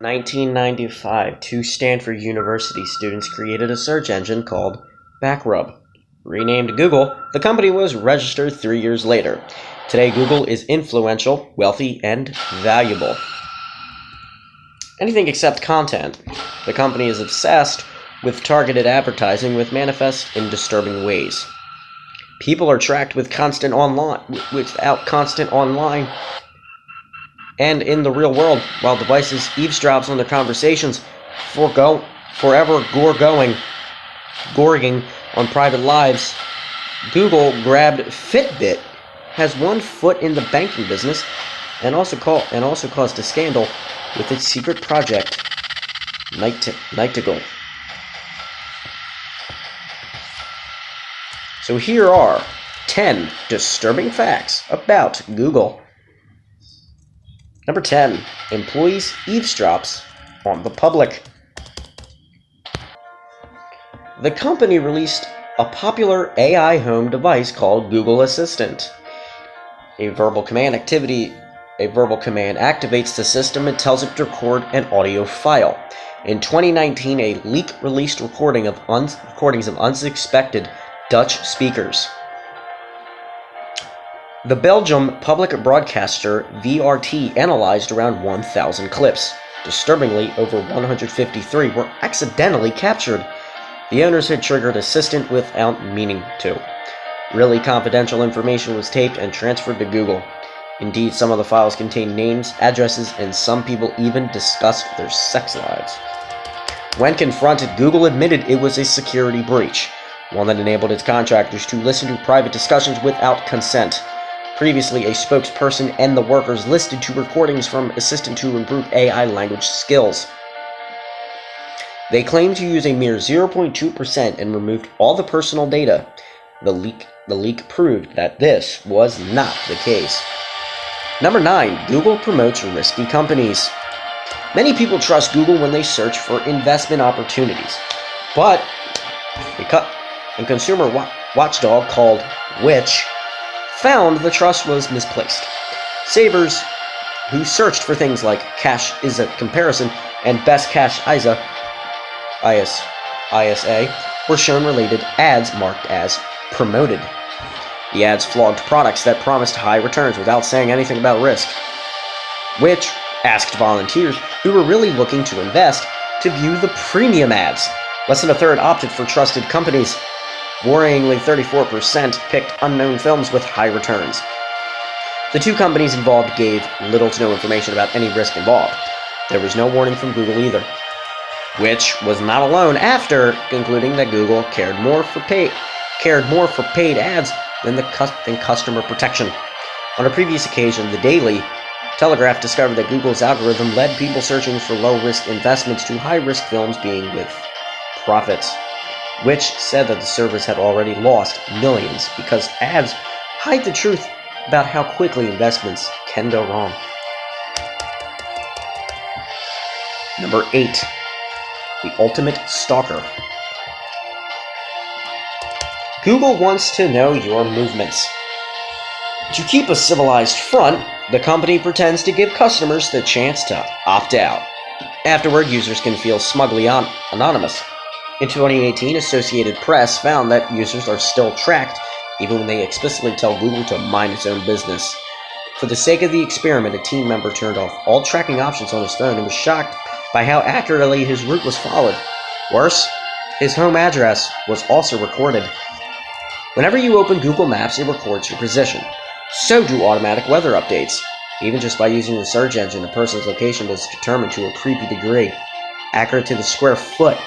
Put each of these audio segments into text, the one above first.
1995, two Stanford University students created a search engine called Backrub. Renamed Google, the company was registered 3 years later. Today, Google is influential, wealthy, and valuable. Anything except content. The company is obsessed with targeted advertising with manifest in disturbing ways. People are tracked without constant online and in the real world, while devices eavesdrops on their conversations, forever gorging on private lives. Google grabbed Fitbit, has one foot in the banking business, and also caused a scandal with its secret project, Nightingale. So here are 10 disturbing facts about Google. Number 10. Employees eavesdrops on the public. The company released a popular AI home device called Google Assistant. A verbal command activates the system and tells it to record an audio file. In 2019, a leak released recordings of unsuspected Dutch speakers. The Belgium public broadcaster VRT analyzed around 1,000 clips. Disturbingly, over 153 were accidentally captured. The owners had triggered Assistant without meaning to. Really confidential information was taped and transferred to Google. Indeed, some of the files contained names, addresses, and some people even discussed their sex lives. When confronted, Google admitted it was a security breach, one that enabled its contractors to listen to private discussions without consent. Previously, a spokesperson and the workers listened to recordings from Assistant to improve AI language skills. They claimed to use a mere 0.2% and removed all the personal data. The leak proved that this was not the case. Number 9. Google promotes risky companies. Many people trust Google when they search for investment opportunities, but a consumer watchdog called Which found the trust was misplaced. Savers who searched for things like Cash is a Comparison and Best Cash ISA were shown related ads marked as promoted. The ads flogged products that promised high returns without saying anything about risk, which asked volunteers who were really looking to invest to view the premium ads. Less than a third opted for trusted companies. Worryingly, 34% picked unknown films with high returns. The two companies involved gave little to no information about any risk involved. There was no warning from Google either, which was not alone after concluding that Google cared more for paid ads than customer protection. On a previous occasion, the Daily Telegraph discovered that Google's algorithm led people searching for low-risk investments to high-risk films being with profits, which said that the service had already lost millions because ads hide the truth about how quickly investments can go wrong. Number 8. The ultimate stalker. Google wants to know your movements. To keep a civilized front, the company pretends to give customers the chance to opt out. Afterward, users can feel smugly anonymous. In 2018, Associated Press found that users are still tracked even when they explicitly tell Google to mind its own business. For the sake of the experiment, a team member turned off all tracking options on his phone and was shocked by how accurately his route was followed. Worse, his home address was also recorded. Whenever you open Google Maps, it records your position. So do automatic weather updates. Even just by using the search engine, a person's location is determined to a creepy degree, accurate to the square foot.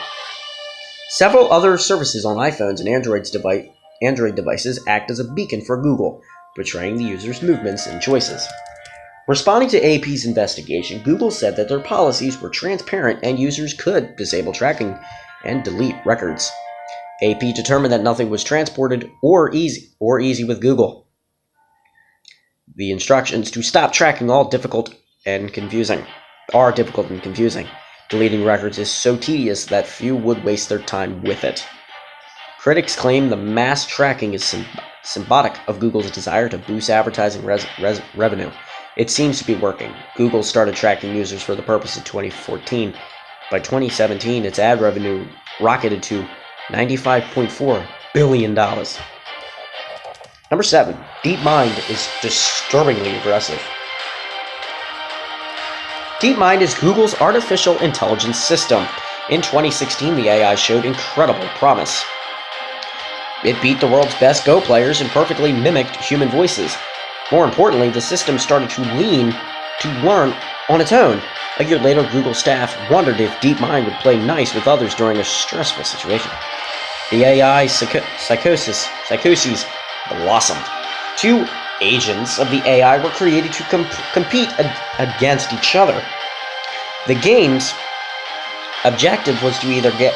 Several other services on iPhones and Android devices act as a beacon for Google, betraying the user's movements and choices. Responding to AP's investigation, Google said that their policies were transparent and users could disable tracking and delete records. AP determined that nothing was transported or easy with Google. The instructions to stop tracking are difficult and confusing. Deleting records is so tedious that few would waste their time with it. Critics claim the mass tracking is symbolic of Google's desire to boost advertising revenue. It seems to be working. Google started tracking users for the purpose in 2014. By 2017, its ad revenue rocketed to $95.4 billion. Number 7. DeepMind is disturbingly aggressive. DeepMind is Google's artificial intelligence system. In 2016, the AI showed incredible promise. It beat the world's best Go players and perfectly mimicked human voices. More importantly, the system started to learn on its own. A year later, Google staff wondered if DeepMind would play nice with others during a stressful situation. The AI psychoses blossomed. 2 agents of the AI were created to compete against each other. The game's objective was to either get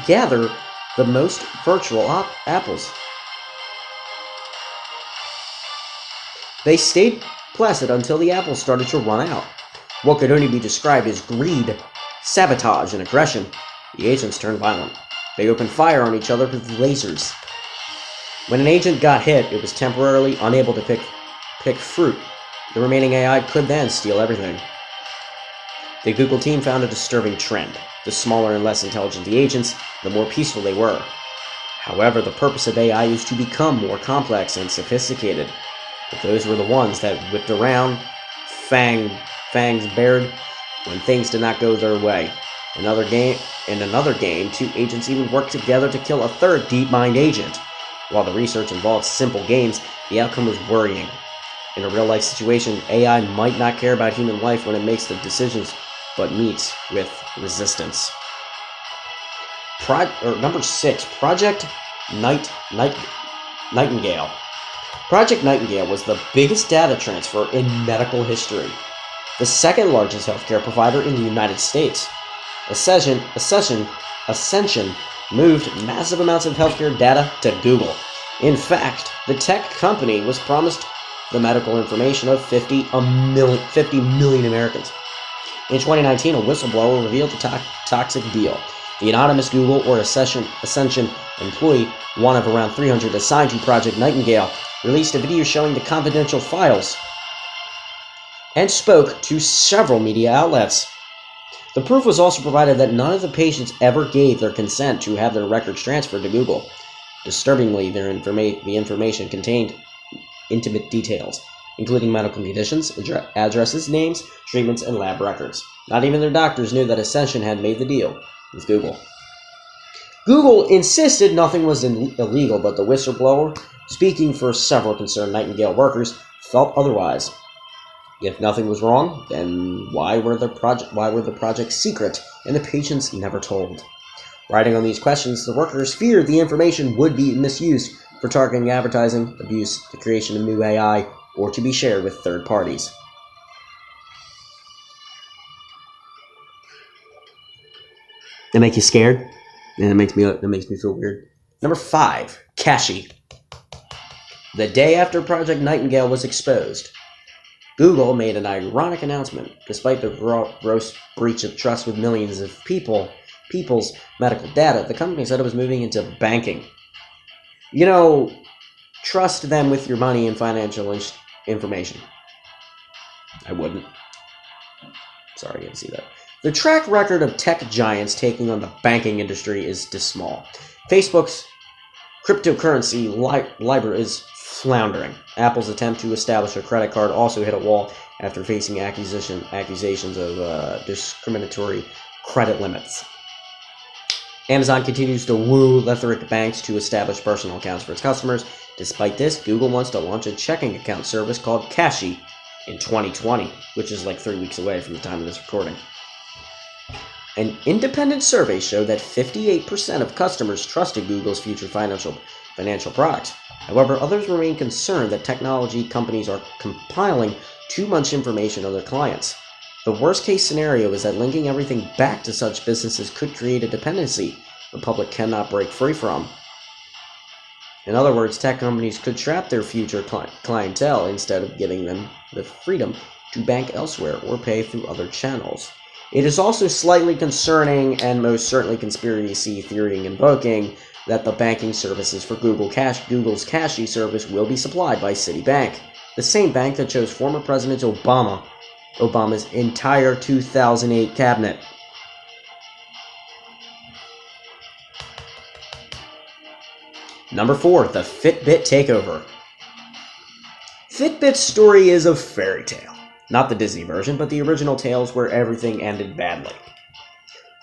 gather the most virtual apples. They stayed placid until the apples started to run out. What could only be described as greed, sabotage, and aggression. The agents turned violent. They opened fire on each other with lasers. When an agent got hit, it was temporarily unable to pick fruit. The remaining AI could then steal everything. The Google team found a disturbing trend. The smaller and less intelligent the agents, the more peaceful they were. However, the purpose of AI is to become more complex and sophisticated. But those were the ones that whipped around, fangs bared, when things did not go their way. In another game, 2 agents even worked together to kill a third DeepMind agent. While the research involved simple games, the outcome was worrying. In a real-life situation, AI might not care about human life when it makes the decisions, but meets with resistance. Number 6, Project Nightingale. Project Nightingale was the biggest data transfer in medical history. The second largest healthcare provider in the United States. Ascension moved massive amounts of healthcare data to Google. In fact, the tech company was promised the medical information of 50 million Americans. In 2019, a whistleblower revealed the toxic deal. The anonymous Google or Ascension employee, one of around 300 assigned to Project Nightingale, released a video showing the confidential files and spoke to several media outlets. The proof was also provided that none of the patients ever gave their consent to have their records transferred to Google. Disturbingly, the information contained intimate details, including medical conditions, addresses, names, treatments, and lab records. Not even their doctors knew that Ascension had made the deal with Google. Google insisted nothing was illegal, but the whistleblower, speaking for several concerned Nightingale workers, felt otherwise. If nothing was wrong, then why were the projects secret and the patients never told? Writing on these questions, the workers feared the information would be misused for targeting advertising, abuse, the creation of new AI, or to be shared with third parties. That make you scared? And that makes me feel weird. Number 5, Kashi. The day after Project Nightingale was exposed, Google made an ironic announcement. Despite the gross breach of trust with millions of people's medical data, the company said it was moving into banking. Trust them with your money and financial information. I wouldn't. Sorry, I didn't see that. The track record of tech giants taking on the banking industry is dismal. Facebook's cryptocurrency Libra is floundering. Apple's attempt to establish a credit card also hit a wall after facing accusations of discriminatory credit limits. Amazon continues to woo Letheric banks to establish personal accounts for its customers. Despite this, Google wants to launch a checking account service called Kashi in 2020, which is like 3 weeks away from the time of this recording. An independent survey showed that 58% of customers trusted Google's future financial products. However, others remain concerned that technology companies are compiling too much information on their clients. The worst-case scenario is that linking everything back to such businesses could create a dependency the public cannot break free from. In other words, tech companies could trap their future clientele instead of giving them the freedom to bank elsewhere or pay through other channels. It is also slightly concerning and most certainly conspiracy theory invoking that the banking services for Google's Cashy service will be supplied by Citibank, the same bank that chose former President Obama's entire 2008 cabinet. Number 4, the Fitbit takeover. Fitbit's story is a fairy tale. Not the Disney version, but the original tales where everything ended badly.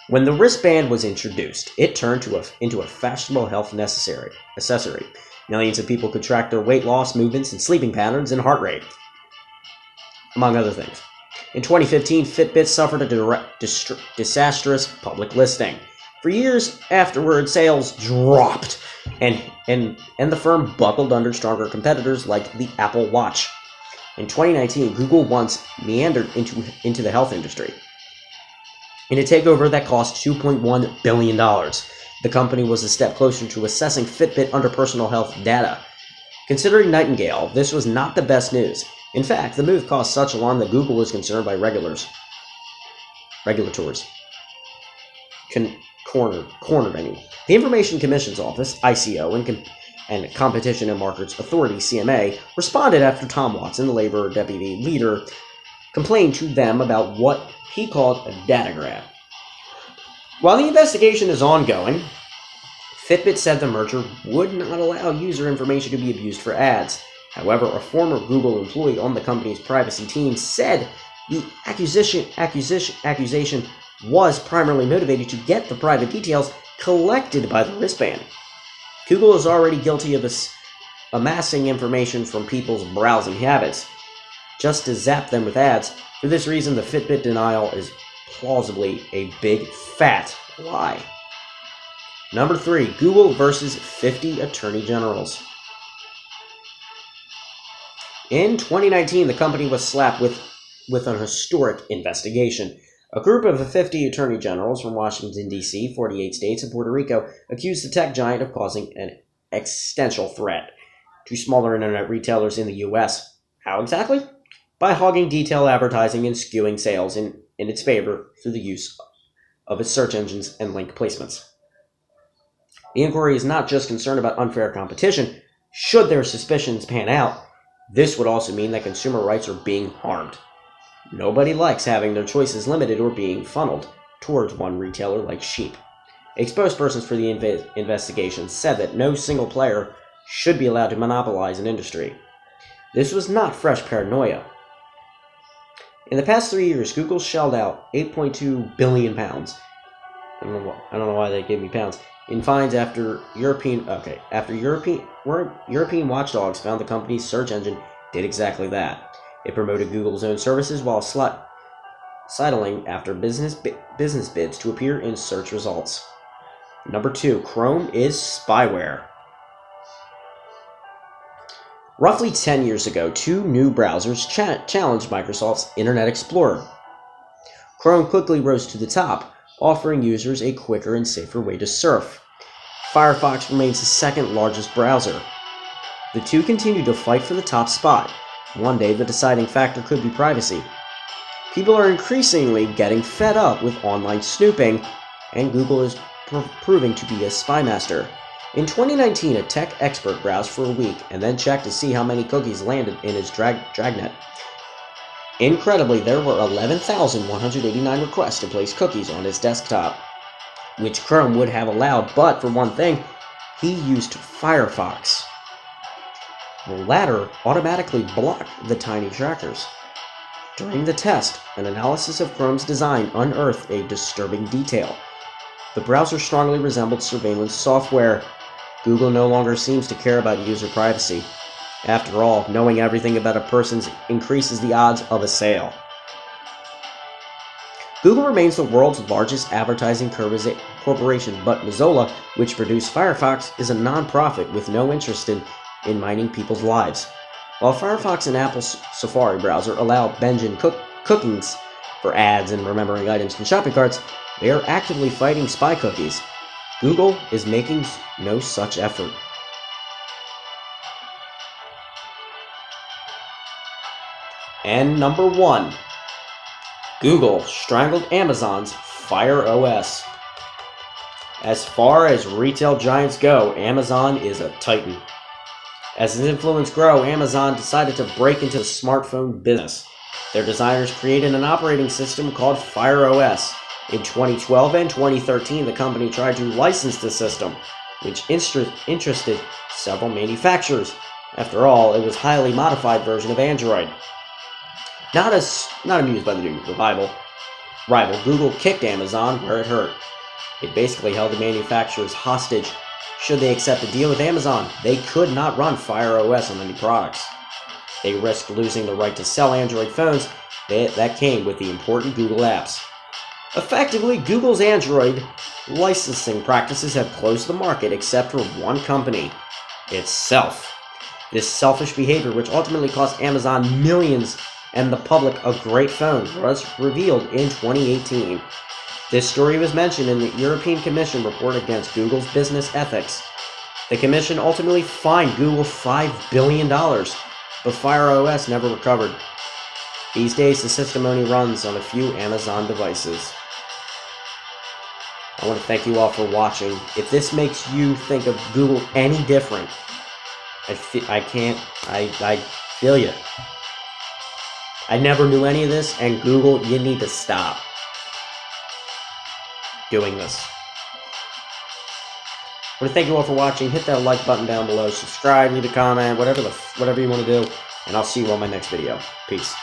When the wristband was introduced, it turned into a fashionable health accessory. Millions of people could track their weight loss, movements, and sleeping patterns and heart rate, among other things. In 2015, Fitbit suffered a disastrous public listing. For years afterward, sales dropped, and the firm buckled under stronger competitors like the Apple Watch. In 2019, Google once meandered into the health industry in a takeover that cost $2.1 billion. The company was a step closer to assessing Fitbit under personal health data. Considering Nightingale, this was not the best news. In fact, the move caused such alarm that Google was concerned by regulators. Cornered, I mean. The Information Commission's Office, ICO, and Competition and Markets Authority, CMA, responded after Tom Watson, the Labor deputy leader, complained to them about what he called a data grab. While the investigation is ongoing, Fitbit said the merger would not allow user information to be abused for ads. However, a former Google employee on the company's privacy team said the accusation was primarily motivated to get the private details collected by the wristband. Google is already guilty of amassing information from people's browsing habits, just to zap them with ads. For this reason, the Fitbit denial is plausibly a big fat lie. Number 3, Google versus 50 attorney generals. In 2019, the company was slapped with an historic investigation. A group of 50 attorney generals from Washington, D.C., 48 states, and Puerto Rico accused the tech giant of causing an existential threat to smaller internet retailers in the U.S. How exactly? By hogging detail advertising and skewing sales in its favor through the use of its search engines and link placements. The inquiry is not just concerned about unfair competition. Should their suspicions pan out, this would also mean that consumer rights are being harmed. Nobody likes having their choices limited or being funneled towards one retailer like sheep. Spokespersons for the investigation said that no single player should be allowed to monopolize an industry. This was not fresh paranoia. In the past 3 years, Google shelled out £8.2 billion. I don't know why they gave me pounds. In fines after European watchdogs found the company's search engine did exactly that. It promoted Google's own services while sidling after business bids to appear in search results. Number 2, Chrome is spyware. Roughly 10 years ago, 2 new browsers challenged Microsoft's Internet Explorer. Chrome quickly rose to the top, offering users a quicker and safer way to surf. Firefox remains the second largest browser. The two continue to fight for the top spot. One day, the deciding factor could be privacy. People are increasingly getting fed up with online snooping, and Google is proving to be a spymaster. In 2019, a tech expert browsed for a week and then checked to see how many cookies landed in his dragnet. Incredibly, there were 11,189 requests to place cookies on his desktop, which Chrome would have allowed, but for one thing, he used Firefox. The latter automatically blocked the tiny trackers. During the test, an analysis of Chrome's design unearthed a disturbing detail. The browser strongly resembled surveillance software. Google no longer seems to care about user privacy. After all, knowing everything about a person increases the odds of a sale. Google remains the world's largest advertising corporation, but Mozilla, which produced Firefox, is a non-profit with no interest in mining people's lives. While Firefox and Apple's Safari browser allow binging cookies for ads and remembering items in shopping carts, they are actively fighting spy cookies. Google is making no such effort. And number 1, Google strangled Amazon's Fire OS. As far as retail giants go, Amazon is a titan. As its influence grew, Amazon decided to break into the smartphone business. Their designers created an operating system called Fire OS. In 2012 and 2013, the company tried to license the system, which interested several manufacturers. After all, it was a highly modified version of Android. Not amused by the new rival, Google kicked Amazon where it hurt. It basically held the manufacturers hostage. Should they accept a deal with Amazon, they could not run Fire OS on any products. They risked losing the right to sell Android phones that came with the important Google apps. Effectively, Google's Android licensing practices have closed the market except for one company, itself. This selfish behavior, which ultimately cost Amazon millions and the public a great phone, was revealed in 2018. This story was mentioned in the European Commission report against Google's business ethics. The Commission ultimately fined Google $5 billion, but Fire OS never recovered. These days, the system only runs on a few Amazon devices. I want to thank you all for watching. If this makes you think of Google any different, I feel you. I never knew any of this, and Google, you need to stop doing this. I want to thank you all for watching. Hit that like button down below, subscribe, leave a comment, whatever you want to do, and I'll see you on my next video. Peace.